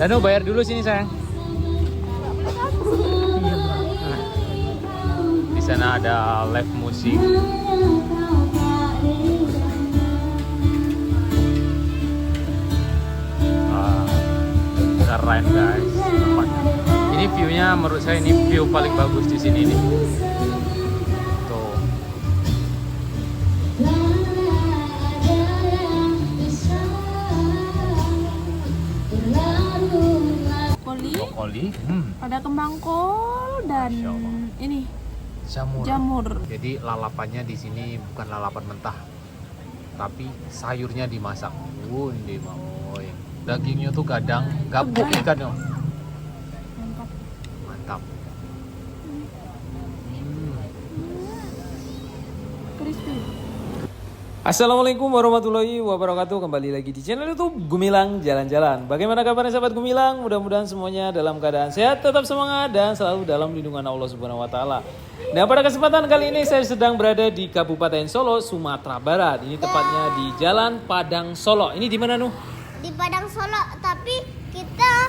Danu bayar dulu sini sayang. Di sana ada live musik. Keren guys tempatnya. Ini view-nya menurut saya ini view paling bagus di sini nih. Tuh. Brokoli, ada kembang kol dan ini jamur. Jadi lalapannya di sini bukan lalapan mentah, tapi sayurnya dimasak. Ini mau. Dagingnya tuh kadang gabuk ikannya. Mantap. Crispy. Assalamualaikum warahmatullahi wabarakatuh. Kembali lagi di channel YouTube Gumilang Jalan-Jalan. Bagaimana kabarnya sahabat Gumilang? Mudah-mudahan semuanya dalam keadaan sehat, tetap semangat dan selalu dalam lindungan Allah Subhanahu wa taala. Nah, pada kesempatan kali ini saya sedang berada di Kabupaten Solo, Sumatera Barat. Ini tepatnya di Jalan Padang Solo. Ini di mana, Nuh? Di Padang Solo, tapi kita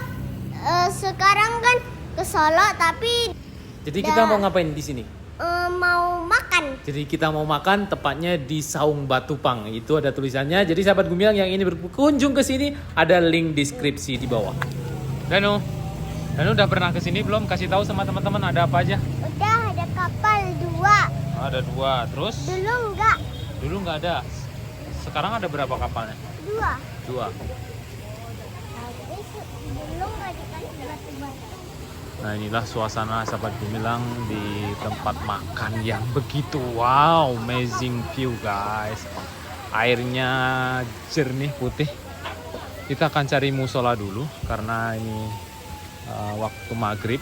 sekarang kan ke Solo, tapi Jadi kita mau ngapain di sini? mau makan. Jadi kita mau makan tepatnya di Saung Batupang. Itu ada tulisannya. Jadi sahabat Gumilang yang ini berkunjung ke sini, ada link deskripsi di bawah. Danu udah pernah ke sini belum? Kasih tahu sama teman-teman ada apa aja. Udah ada kapal 2. Ada 2, terus? Dulu Dulu nggak ada. Sekarang ada berapa kapalnya? 2. 2. Tapi dulu nggak dikasih batu bata. Nah, inilah suasana sahabat Gumilang di tempat makan yang begitu wow, amazing view guys. Airnya jernih putih. Kita akan cari musola dulu karena ini waktu maghrib.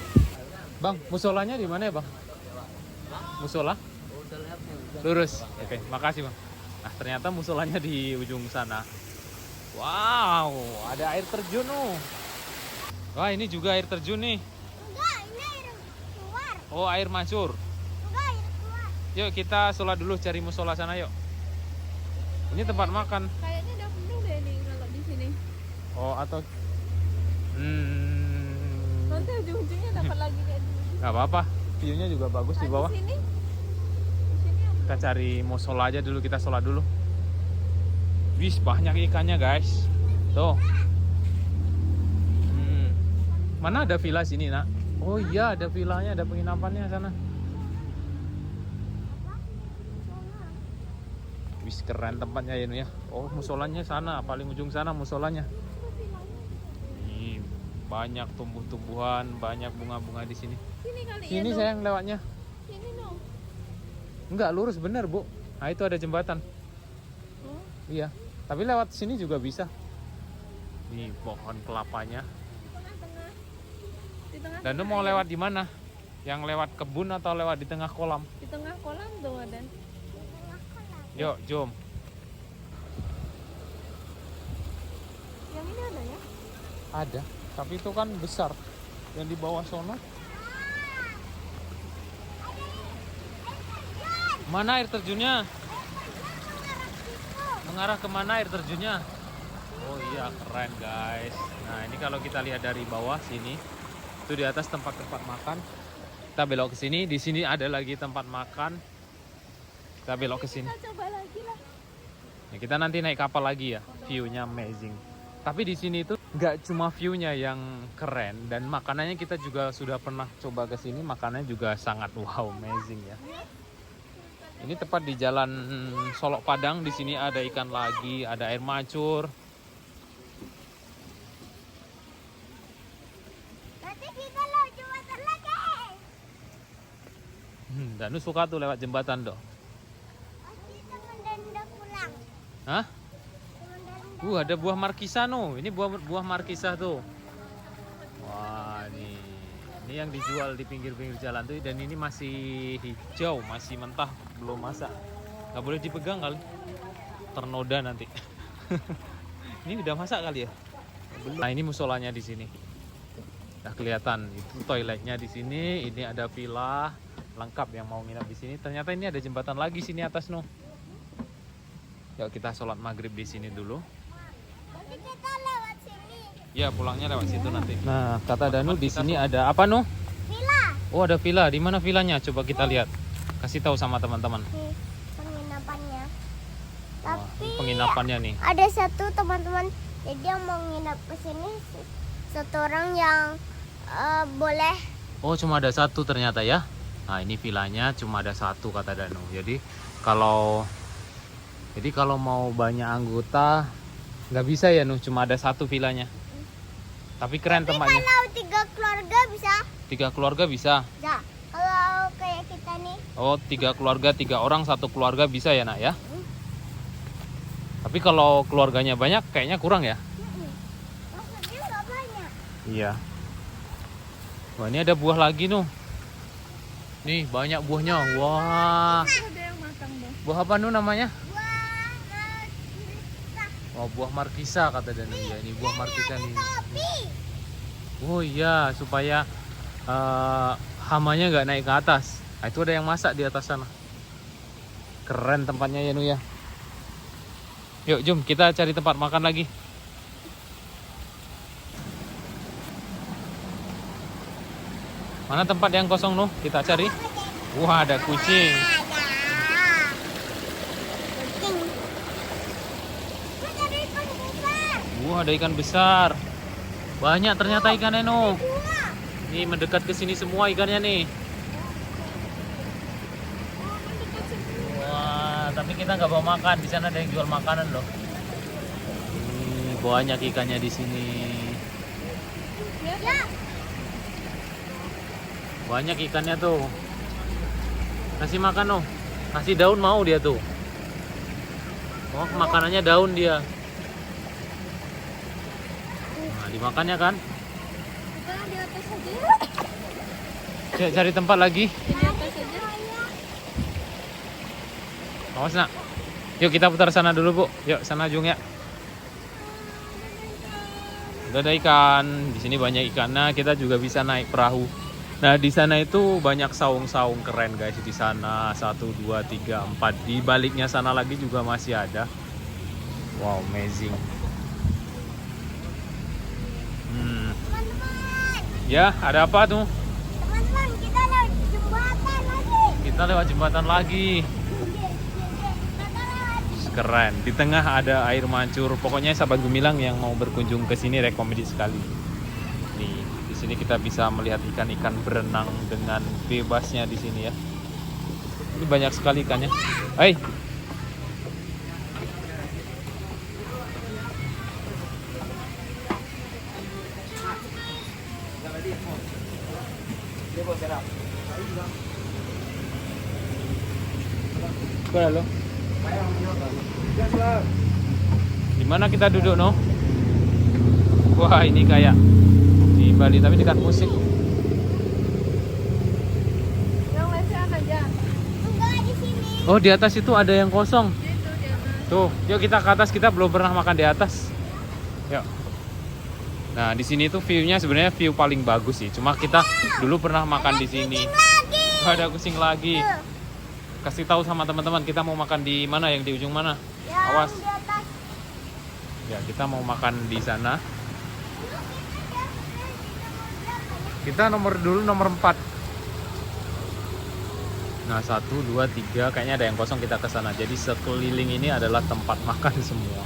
Bang, musolanya di mana ya bang? Musola? Lurus. Oke, makasih bang. Nah, ternyata musolanya di ujung sana. Wow, ada air terjun oh. Wah, ini juga air terjun nih. Enggak, ini air keluar. Oh, air mancur. Enggak, air keluar. Yuk kita sholat dulu, cari musola sana yuk. Ini tempat makan. Kayaknya udah penuh deh nih kalau di sini. Oh, atau Nanti ujung-ujungnya dapat lagi kayak dulu. nggak apa-apa. View-nya juga bagus di bawah. Di sini apa? Kita cari musola aja dulu, kita sholat dulu. Wis, banyak ikannya guys. Tuh. Mana ada villa sini nak? Oh iya, ada villanya, ada penginapannya sana. Wis, keren tempatnya ya, ya. Oh, musolanya sana, paling ujung sana musolanya. Ini banyak tumbuh-tumbuhan, banyak bunga-bunga di sini. Sini kali Sini ya. sayang lewatnya. Sini dong. Enggak, lurus bener bu. Nah itu ada jembatan. Oh, Iya, tapi lewat sini juga bisa. Ini pohon kelapanya. tengah-tengah. Di tengah. Dan lu mau lewat di mana? Yang lewat kebun atau lewat di tengah kolam? Di tengah kolam tuh ada. Yuk, jom. Yang ini ada ya? Ada, tapi itu kan besar. Yang di bawah sono. Mana air terjunnya? Mengarah kemana air terjunnya? Oh iya, keren guys. Nah ini kalau kita lihat dari bawah sini, itu di atas tempat-tempat makan. Kita belok ke sini. Di sini ada lagi tempat makan. Kita belok ke sini. Kita coba lagi lah. Ya, kita nanti naik kapal lagi ya. View-nya amazing. Tapi di sini itu nggak cuma view-nya yang keren, dan makanannya kita juga sudah pernah coba ke sini. Makanannya juga sangat wow, amazing ya. Ini tepat di jalan Solo Padang. Di sini ada ikan lagi, ada air mancur. Nanti kita lewat jembatan lagi. Danu suka tuh lewat jembatan dong. Pasti teman dan udah pulang. Hah? Teman dan udah. Ada buah markisa no. Ini buah markisa tuh. Wah, ini yang dijual di pinggir-pinggir jalan tuh, dan ini masih hijau, masih mentah, belum masak. Nggak boleh dipegang kali. Ternoda nanti. Ini udah masak kali ya? Belum. Nah, ini musolanya di sini. Udah kelihatan. Itu toiletnya di sini. Ini ada villa lengkap yang mau nginap di sini. Ternyata ini ada jembatan lagi sini atas no. Yuk kita sholat maghrib di sini dulu. Nanti kita lewat sini. Ya, pulangnya lewat situ nanti. Nah, kata Danu di kita sini ada apa, Nu? Villa. Oh, ada villa. Di mana villanya? Coba kita lihat. Kasih tahu sama teman-teman. Nih, penginapannya. Wah, Tapi ini penginapannya nih. ada satu teman-teman, jadi yang mau nginap ke sini satu orang yang boleh. Oh, cuma ada satu ternyata ya. Nah, ini villanya cuma ada satu kata Danu. Jadi kalau mau banyak anggota nggak bisa ya, Nu, cuma ada satu villanya. Tapi keren Tapi tempatnya. kalau 3 keluarga bisa. 3 keluarga bisa. Ya, kalau kayak kita nih. Oh, 3 keluarga, 3 orang satu keluarga bisa ya, Nak ya. Tapi kalau keluarganya banyak kayaknya kurang ya. Maksudnya nggak banyak. Iya. Wah, ini ada buah lagi, Nu. Nih, banyak buahnya. Wah. Ada yang matang dong. Buah apa, Nu, namanya? Wah, bisa. Oh, buah markisa kata Danu. Ya, ini buah markisa nih. Tapi Oh iya, supaya hamanya nggak naik ke atas. Nah, itu ada yang masak di atas sana. Keren tempatnya ya, Nu ya. Yuk, jom kita cari tempat makan lagi. Mana tempat yang kosong, Nu? Kita cari. Wah, ada kucing. ada. Kucing. Ada ikan besar. Wah, ada ikan besar. Banyak ternyata ikannya, Nu. Dua. Nih, mendekat ke sini semua ikannya nih. Wah, tapi kita nggak bawa makan. Di sana ada yang jual makanan loh. Nih, banyak ikannya di sini. Ya. Banyak ikannya tuh. Kasih makan, noh. Kasih daun mau dia tuh. Oh, makanannya daun dia. Nah, dimakannya kan? Kita di atas aja. Cari tempat lagi. Di atas aja. Awas, Nak. Yuk kita putar sana dulu, Bu. Yuk, sana Jung ya. Udah ada ikan. Di sini banyak ikannya. Kita juga bisa naik perahu. Nah, di sana itu banyak saung-saung keren, guys. Di sana 1 2 3 4. Di baliknya sana lagi juga masih ada. Wow, amazing. Teman-teman. Ya, ada apa tuh? Teman-teman, kita lewat jembatan lagi. Kita lewat jembatan lagi. Keren. Di tengah ada air mancur. Pokoknya sahabat Gumilang yang mau berkunjung ke sini rekomendasi sekali. Nih, di sini kita bisa melihat ikan-ikan berenang dengan bebasnya di sini ya. Ini banyak sekali ikannya. Hai. Halo. Di mana kita duduk, no? Wah, ini kayak di Bali tapi dekat musik. Yang lesehan aja. Enggak di sini. Oh, di atas itu ada yang kosong. Itu di atas. Tuh, yuk kita ke atas. Kita belum pernah makan di atas. Yuk. Nah, di sini tuh view-nya sebenarnya view paling bagus sih. Cuma kita dulu pernah makan di sini. Lagi. Ada kucing lagi. Kasih tahu sama teman-teman kita mau makan di mana, yang di ujung mana. Yang Awas. di atas. Ya, kita mau makan di sana. Kita nomor 4. Nah, 1 2 3 kayaknya ada yang kosong, kita ke sana. Jadi sekeliling ini adalah tempat makan semua.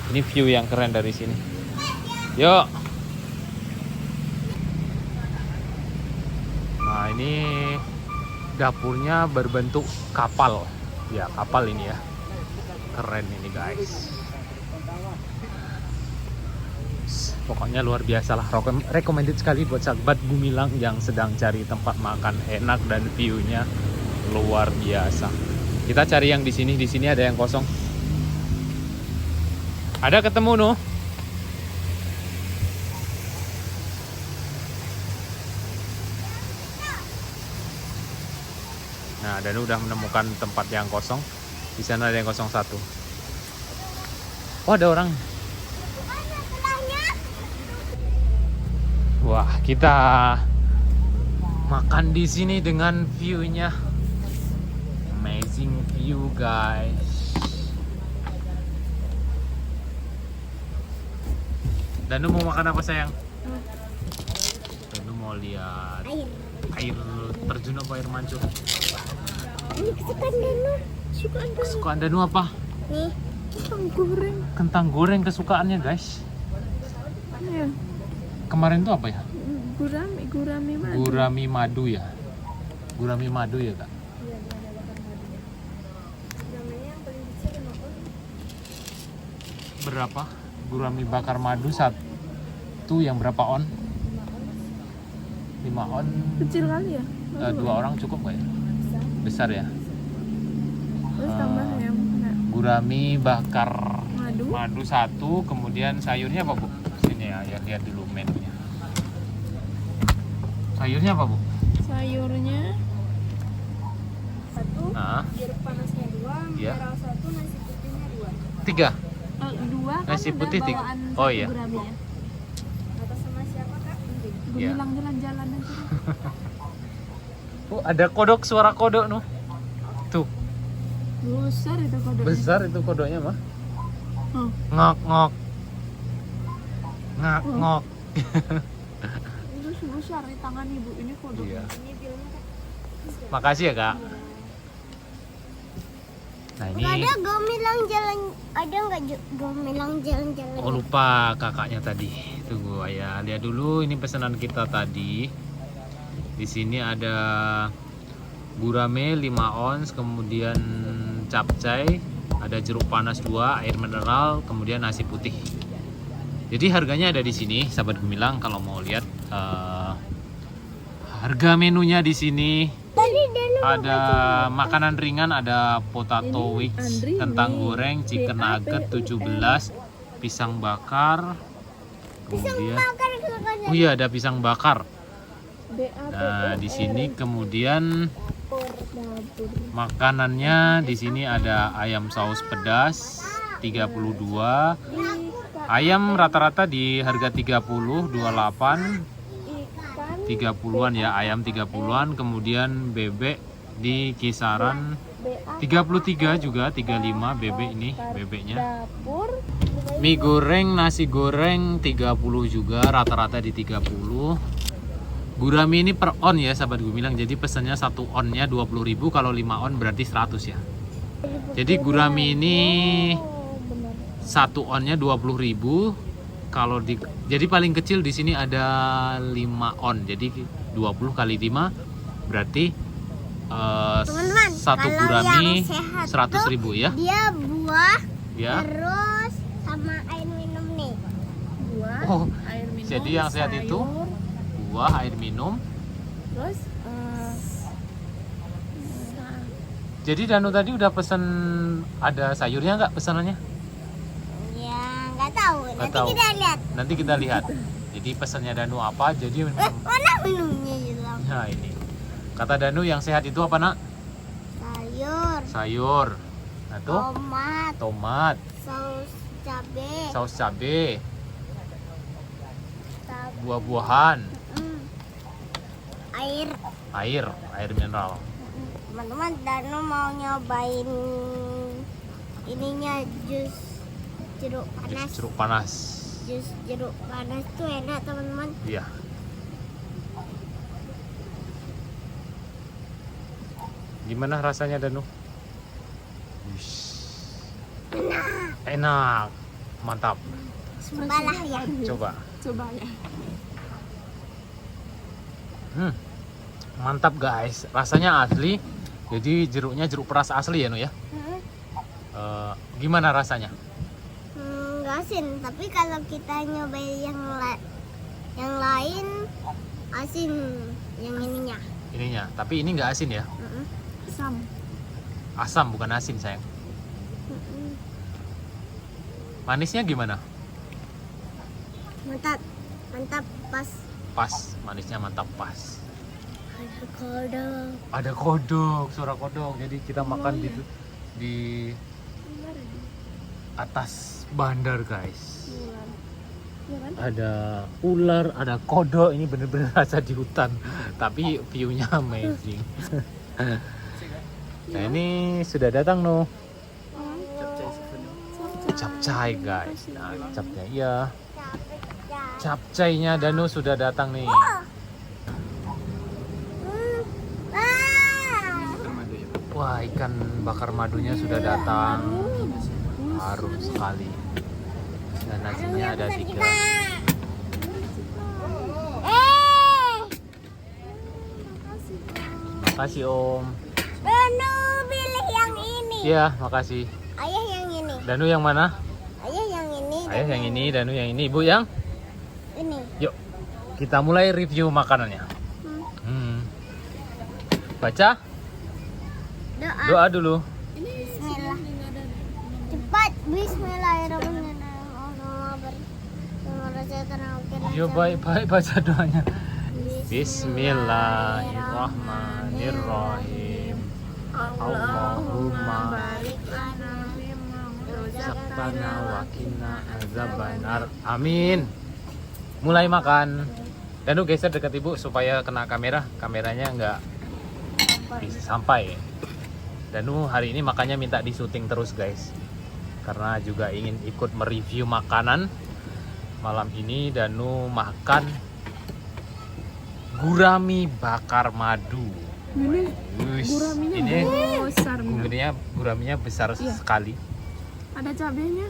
Ini view yang keren dari sini. Yuk. Nah, ini dapurnya berbentuk kapal. Ya, kapal ini ya. Keren ini, guys. Pokoknya luar biasa lah. Recommended sekali buat sahabat Gumilang yang sedang cari tempat makan enak dan view-nya luar biasa. Kita cari yang di sini. Di sini ada yang kosong. Ada ketemu, no? Nah, dan udah menemukan tempat yang kosong. Di sana ada yang 01. Oh, ada orang. Wah, kita makan di sini dengan view-nya. Amazing view, guys. Danu mau makan apa sayang? Danu mau lihat Air. air terjun apa air mancur? Ini kesukaan Danu. Kesukaan Danu apa? Nih. Kentang goreng kesukaannya guys. Iya. Kemarin tuh apa ya? Gurami madu. Gurami madu ya. Gurami madu ya kak. Berapa? Gurami bakar madu satu yang berapa on? 5 on. Kecil kali ya. 2 orang cukup nggak ya? Besar ya. Terus tambah ayam Gurami bakar madu. madu satu, kemudian sayurnya apa bu? Sini ya, lihat dulu menunya. Sayurnya apa bu? Sayurnya Nah, jeruk panasnya 2, Iya. mineral 1, nasi putihnya 2. 3. 2 kan Nasi udah putih bawaan oh satu iya. gurami ya. Atas sama siapa kak? Gue Iya. bilang jalan-jalan aja. Oh, ada kodok, suara kodok nuh. Tuh, Besar itu kodoknya. besar itu kodoknya mah. Hmm. Ngok ngok. Ngak ngok. Itu besar di tangan ibu ini kodoknya. Iya. Ini bilangnya kak. Makasih ya kak. Nah ini, Ada gemilang jalan. Ada nggak gemilang jalan-jalan? oh lupa kakaknya tadi. Tunggu ayah, lihat dulu ini pesanan kita tadi. Di sini ada gurame 5 ons, kemudian capcay, ada jeruk panas 2, air mineral, kemudian nasi putih. Jadi harganya ada di sini, sahabat Gemilang. Kalau mau lihat harga menunya di sini. Tadi Danu Ada makanan ringan, ada potato Ini wings, Andri kentang nih. goreng, chicken nugget 17, pisang bakar, kemudian makan kesukaan oh iya ada pisang bakar. BAP. Nah di sini kemudian makanannya di sini ada ayam saus pedas 32, ayam rata-rata di harga 30, 28. 30-an ya, ayam 30-an, kemudian bebek di kisaran 33 juga, 35 bebek ini, bebeknya. Dapur. Mie goreng, nasi goreng 30 juga, rata-rata di 30. Gurami ini per on ya sahabat Gemilang, jadi pesannya 1 onnya 20.000, kalau 5 on berarti 100 ya. Jadi gurami ini 1 onnya 20.000. Kalau jadi paling kecil di sini ada 5 on, jadi 20 kali 5 berarti Teman-teman, satu kalau gurami yang sehat 100.000 ya. dia buah, Ya. terus sama air minum nih. Buah. Oh, Air minum. jadi yang sehat itu sayur, buah, air minum. Terus Jadi Danu tadi udah pesen, ada sayurnya nggak pesanannya? Ya nggak tahu. Nggak Nanti tahu. kita lihat. Nanti kita lihat. Jadi pesannya Danu apa? Jadi Mana minumnya hilang? nah ini. Kata Danu yang sehat itu apa nak? Sayur, Sayur. Nah tuh tomat, tomat, saus cabe, saus cabe, tab- buah-buahan, mm, air. air mineral. Teman-teman, Danu mau nyobain ininya jus jeruk panas. Jeruk panas. Jus jeruk panas tuh enak teman-teman. Iya. Gimana rasanya Danu? Wish. Enak. Mantap. Cobalah ya. Coba. coba ya. Mantap guys. Rasanya asli. Jadi jeruknya jeruk peras asli ya Nu ya. Gimana rasanya? Nggak asin, tapi kalau kita nyobain yang lain asin yang ininya. Ininya. Tapi ini nggak asin ya. Asam. Asam bukan asin sayang. Manisnya gimana? Mantap, mantap pas. Pas. Manisnya mantap pas. Ada kodok. Ada kodok, suara kodok. Jadi kita makan di atas bandar guys. Ya kan? Ada ular, ada kodok. Ini bener-bener rasa di hutan. Tapi view-nya amazing. Nah ini sudah datang no. Capcay guys. Nah capcay iya. Capcainya Danu sudah datang nih. Ah. Wah, ikan bakar madunya sudah datang. Harum sekali. Dan nasinya ada 3. Makasih Om. Danu pilih yang ini. Iya, makasih. Ayah yang ini. Danu yang mana? Ayah yang ini. Ayah yang ini, Danu yang ini. Ibu yang? Ini. Yuk, kita mulai review makanannya. Baca, Doa. doa dulu. Bismillah. Cepat. Bismillahirrahmanirrahim. Yuk, baik-baik baca doanya. Bismillahirrahmanirrahim. Allahumma Zakana wakina azabannar. Amin. Mulai makan. Danu geser dekat ibu supaya kena kamera. Kameranya nggak bisa sampai. Danu hari ini makannya minta disuting terus guys. Karena juga ingin ikut mereview makanan. Malam ini Danu makan gurami bakar madu. Ini Wush, guraminya ini besar nih. guraminya besar sekali. Ada cabenya.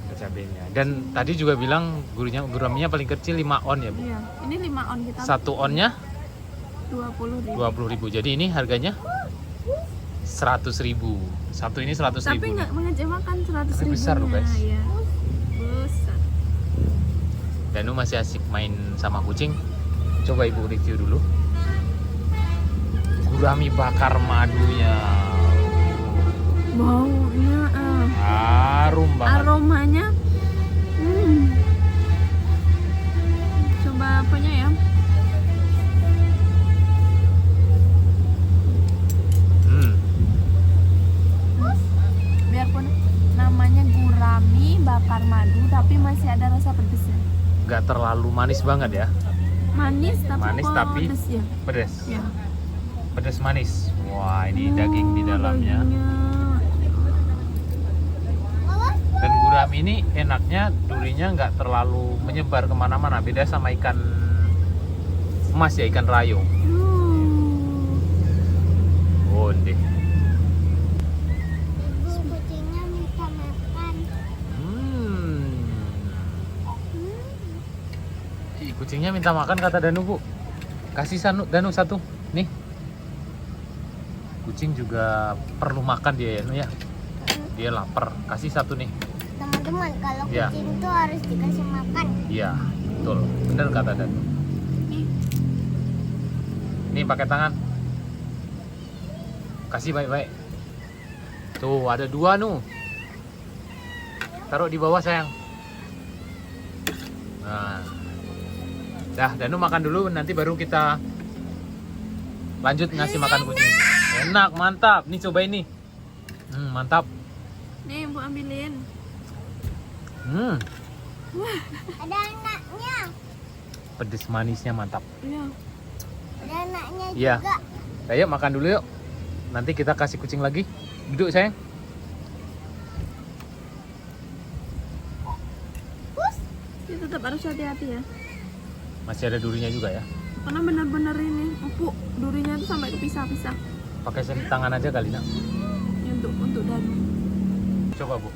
Ada cabenya. Dan tadi juga bilang guraminya paling kecil 5 on ya Bu. Iya, ini 5 on kita. 1 onnya 20.000. 20.000. Jadi ini harganya 100.000. Satu ini 100.000. Tapi nggak mengecewakan 100.000. Tapi besar loh, guys. Iya. Besar. Danu masih asik main sama kucing. Coba ibu review dulu. Gurami bakar madunya. Baunya Harum banget. aromanya. Coba apanya ya? Biarpun namanya gurami bakar madu, tapi masih ada rasa pedesnya. Nggak terlalu manis banget ya. Manis tapi Manis tapi pedes ya. Pedas. Ya. Pedas manis. Wah, ini daging di dalamnya. Dagingnya. Dan gurami ini enaknya durinya nggak terlalu menyebar kemana-mana. Beda sama ikan emas ya, ikan rayo. Oh, deh. Kucingnya minta makan. Ih, kucingnya minta makan kata Danu Bu. Kasih Danu satu. Nih. Kucing juga perlu makan dia ya, Nu ya. Dia lapar. Kasih satu nih. Teman-teman, kalau Iya. kucing tuh harus dikasih makan. Iya, betul. Bener kata Danu. Nih pakai tangan. Kasih baik-baik. Tuh, ada 2 Nu. Taruh di bawah sayang. Nah. Dah, Danu makan dulu, nanti baru kita lanjut ngasih makan kucing. Enak, mantap. Nih cobain nih. Mantap. Nih, Bu ambilin. Ada anaknya. Pedes manisnya mantap. Iya. Ada anaknya Iya. juga. Ayo makan dulu yuk. Nanti kita kasih kucing lagi. Duduk sayang. Ini tetap harus hati-hati ya. Masih ada durinya juga ya. Karena benar-benar ini empuk, durinya tuh sampai kepisah-pisah. Pakai tangan aja kali nak. Ini untuk Danu. Coba Bu.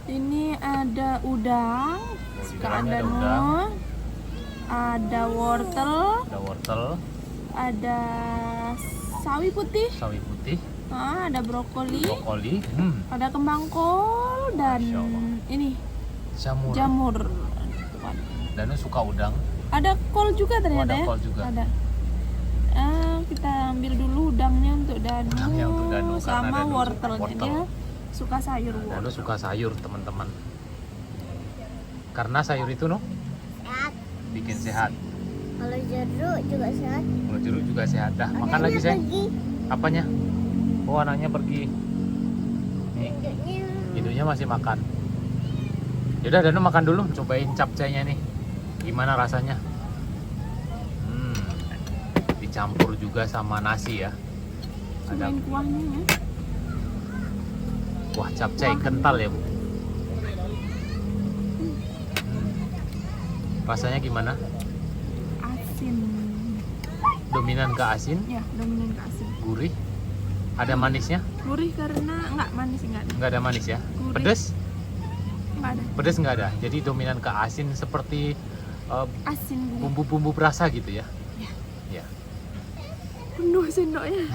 Ini ada udang, di kesukaan dalamnya ada Danu. udang. Ada wortel, Ada wortel, ada sawi putih, sawi putih, ada brokoli, brokoli, ada kembang kol dan Masya Allah. ini jamur. jamur. Danu suka udang. Ada kol juga ternyata ada ya. kol juga. Ada. Kita ambil dulu udangnya untuk Danu, Udangnya untuk Danu, karena sama Danu suka wortelnya. wortel. Dia suka sayur Danu wortel. suka sayur teman-teman. Karena sayur itu no Sehat. bikin sehat. Kalau jeruk juga sehat. Kalau jeruk juga sehat. Dah makan Anaknya lagi sayang. pergi. Apanya? Oh anaknya pergi. Nih. Induknya. Induknya masih makan. Yaudah Danu makan dulu, cobain capcainya nih. Gimana rasanya? Dicampur juga sama nasi ya. Ada Cobain kuahnya ya. kuah capcay kental ya Bu. Rasanya gimana? Asin. Dominan ke asin, Ya, dominan ke asin. gurih. Ada manisnya? Gurih karena enggak manis, enggak ada. Nggak ada manis ya? Gurih. Pedes? Enggak ada. Pedes nggak ada. Jadi dominan ke asin seperti Asin gurih. bumbu-bumbu perasa gitu ya? Ya. Ya. Penuh sendoknya.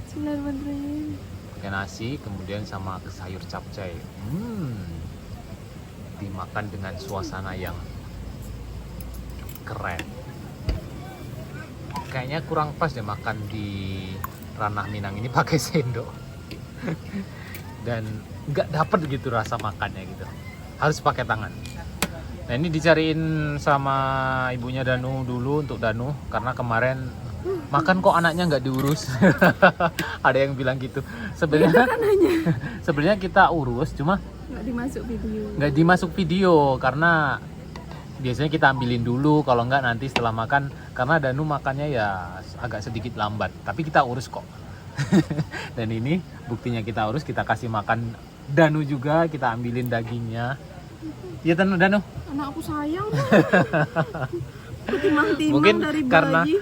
Bismillahirrahmanirrahim. Pakai nasi, kemudian sama sayur capcay. Dimakan dengan suasana yang keren. Kayaknya kurang pas deh makan di ranah Minang ini pakai sendok. Dan nggak dapet gitu rasa makannya gitu. Harus pakai tangan. Nah ini dicariin sama ibunya Danu dulu untuk Danu karena kemarin makan kok anaknya nggak diurus. Ada yang bilang gitu. Sebenarnya kita urus, cuma nggak dimasuk video karena biasanya kita ambilin dulu, kalau nggak nanti setelah makan, karena Danu makannya ya agak sedikit lambat, tapi kita urus kok. Dan ini buktinya kita urus, kita kasih makan Danu juga, kita ambilin dagingnya. Iya Danu. Anakku sayang. Timang-timang Mungkin dari karena bayi.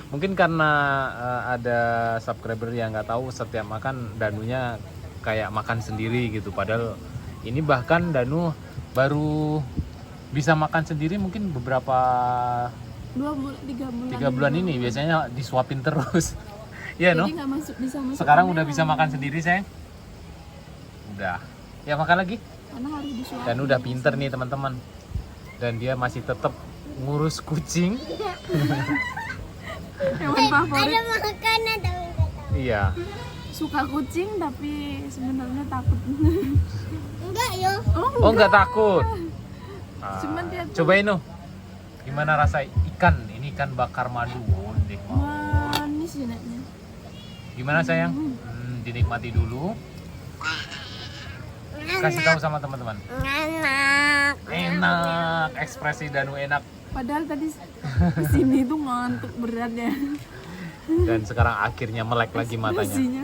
ada subscriber yang nggak tahu setiap makan Danunya kayak makan sendiri gitu, padahal ini bahkan Danu baru bisa makan sendiri mungkin beberapa 3 bulan ini, biasanya disuapin terus. Iya no? Jadi nggak bisa masuk. Sekarang udah bisa makan sendiri sayang? Udah. Ya makan lagi. Karena harus disuapin. Dan udah pinter nih teman-teman. Dan dia masih tetap ngurus kucing. Hewan favorit. Ada makanan tapi nggak tahu. Iya. Suka kucing tapi sebenarnya takut. Enggak yo. Oh nggak takut. Cuman dia tuh- Cobain no. Gimana rasa ikan? Ini ikan bakar madu. Oh, Manis jenaknya. gimana sayang? Dinikmati dulu. Kasih tahu sama teman-teman. Enak. Enak, ekspresi Danu enak. Padahal tadi kesini tuh ngantuk berat ya. Dan sekarang akhirnya melek lagi matanya. Ekspresinya.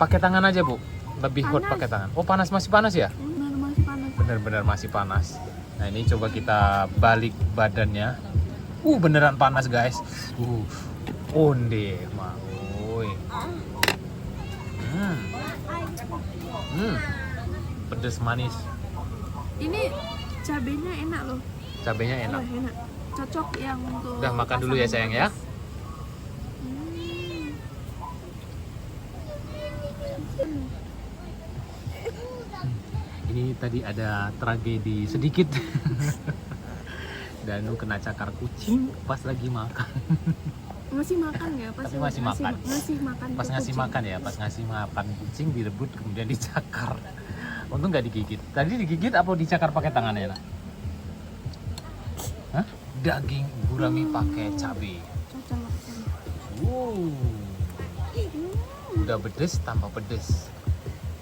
Pakai tangan aja bu, lebih hot Panas. pakai tangan. Oh panas, masih panas ya? Benar masih panas. Bener-bener masih panas. Nah ini coba kita balik badannya. Beneran panas guys. Onde maui. Pedes manis. Ini cabenya enak loh. Cabenya enak. Wah, enak. Cocok yang untuk Udah makan dulu ya sayang ya. Ini tadi ada tragedi sedikit. Danu kena cakar kucing pas lagi makan. Masih makan ya? Tapi masih makan. Masih makan. Pas tuh ngasih kucing. makan ya, pas ngasih makan kucing direbut kemudian dicakar. Untung nggak digigit. Tadi digigit apa dicakar pakai tangannya? Nak? Hah? Daging gurami pakai cabai. Cocok lah. Udah pedes tambah pedes.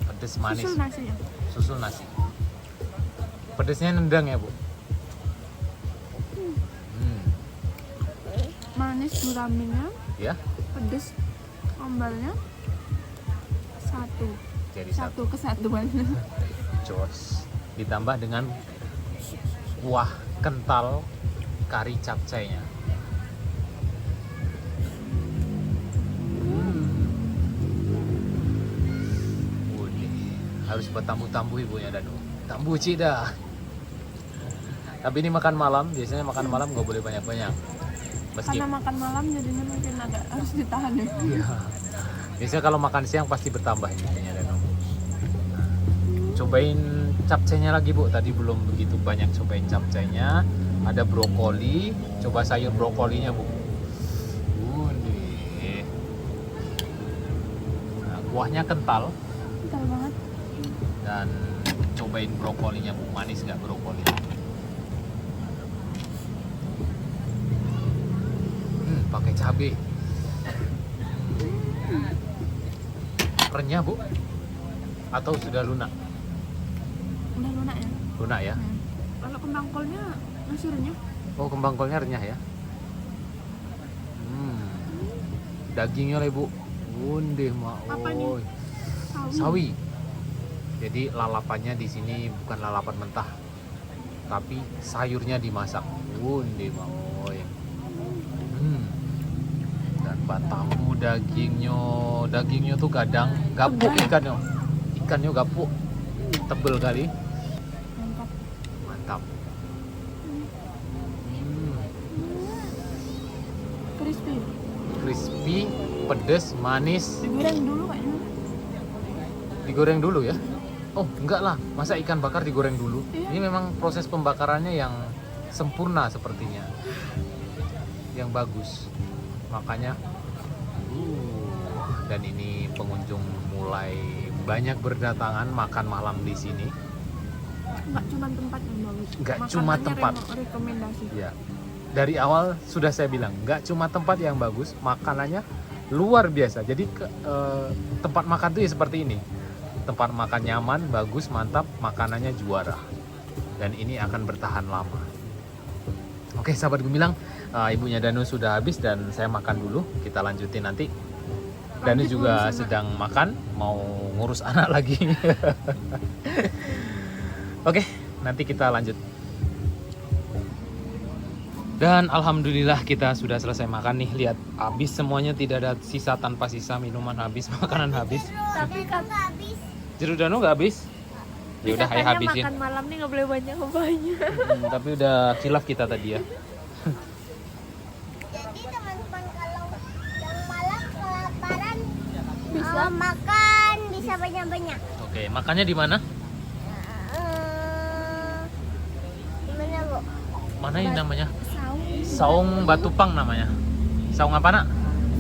Pedes manis. Susul nasinya. Susul nasi. Pedesnya nendang ya bu. Manis guraminya, Ya, pedes sambalnya. jadi Satu kesatuan. jos. Ditambah dengan kuah kental kari capcaynya. Harus bertambu-tambu ibunya Danu. Tambu dah. Tapi ini makan malam, biasanya makan malam nggak boleh banyak-banyak. Karena makan malam jadinya mungkin agak harus ditahan ya. Iya. Biasanya kalau makan siang pasti bertambah ibunya Danu. Cobain capcaynya lagi bu, tadi belum begitu banyak cobain capcaynya. Ada brokoli, coba sayur brokolinya bu. Nih. Nah, kuahnya kental Kental banget. dan cobain brokolinya bu, manis nggak brokolinya? Pakai cabai. Renyah bu? Atau sudah lunak? Udah lunak ya. Lunak ya? Kalau kembang kolnya masih renyah. Oh kembang kolnya renyah ya? Dagingnya lah bu. Wundeh Apa ini? maoi. Sawi. Jadi lalapannya di sini bukan lalapan mentah. tapi sayurnya dimasak. Undi mamoy. Dan batamu dagingnya tuh kadang gapuk ikannya gapuk, tebel kali, mantap. Crispy, pedes, manis. Digoreng dulu kayaknya. Digoreng dulu ya? Oh enggak lah, masa ikan bakar digoreng dulu? Iya. Ini memang proses pembakarannya yang sempurna sepertinya, yang bagus. Makanya, dan ini pengunjung mulai banyak berdatangan makan malam di sini. Nggak cuma tempat yang bagus. Nggak cuma Makanannya tempat. Rekomendasi. Ya, dari awal sudah saya bilang, nggak cuma tempat yang bagus, makanannya luar biasa. Jadi tempat makan tuh ya seperti ini. Tempat makan nyaman, bagus, mantap, makanannya juara. Dan ini akan bertahan lama. Oke, sahabat Gumilang, ibunya Danu sudah habis dan saya makan dulu. Kita lanjutin nanti. Danu juga sedang makan, mau ngurus anak lagi. Oke, nanti kita lanjut. Dan alhamdulillah kita sudah selesai makan nih. Lihat, habis semuanya, tidak ada sisa tanpa sisa. Minuman habis, makanan habis. Tapi kan habis. Jeruk Danu nggak habis? Ya udah, ayo habisin. Makan malam nih nggak boleh banyak. Tapi udah khilaf kita tadi ya. Jadi teman-teman kalau yang malam kelaparan Bisa. makan bisa banyak-banyak. Oke, makannya di mana? Gimana Bu? Mana yang namanya? Saung. Saung Batupang namanya. Saung apa nak?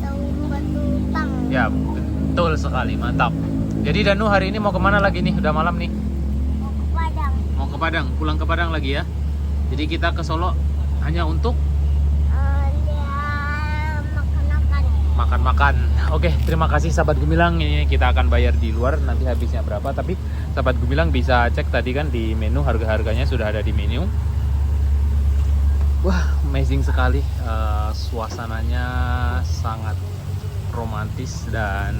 Saung batu pang. Ya, betul sekali, mantap. Jadi Danu hari ini mau kemana lagi nih? Udah malam nih. Mau ke Padang. Mau ke Padang, pulang ke Padang lagi ya. Jadi kita ke Solo hanya untuk Lihat makan-makan. makan-makan. Oke, terima kasih sahabat Gumilang. Ini kita akan bayar di luar, nanti habisnya berapa. Tapi sahabat Gumilang bisa cek tadi kan di menu, harga-harganya sudah ada di menu. Wah, amazing sekali. Suasananya sangat romantis dan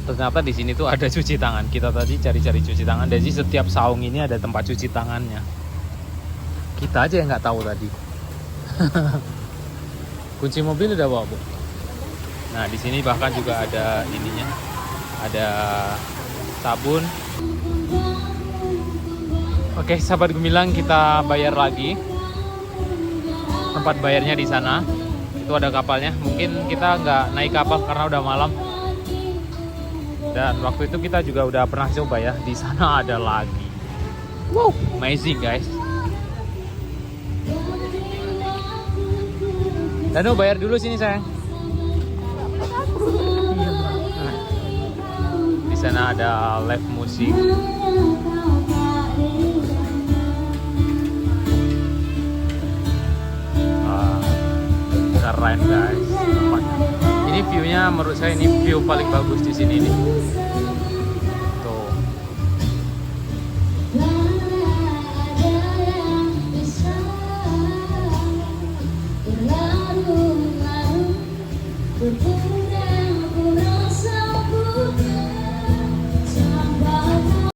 ternyata di sini tuh ada cuci tangan. Kita tadi cari-cari cuci tangan. Jadi setiap saung ini ada tempat cuci tangannya. Kita aja yang nggak tahu tadi. Kunci mobil udah bawa, Bu. Nah, di sini bahkan juga ada ininya. Ada sabun. Oke, sahabat Gumilang, kita bayar lagi. Tempat bayarnya di sana. Itu ada kapalnya. Mungkin kita nggak naik kapal karena udah malam. Dan waktu itu kita juga udah pernah coba ya. Di sana ada lagi. Wow, amazing guys. Danu bayar dulu sini sayang. Di sana ada live musik. Keren guys tempatnya. Ini view-nya menurut saya ini view paling bagus di sini nih.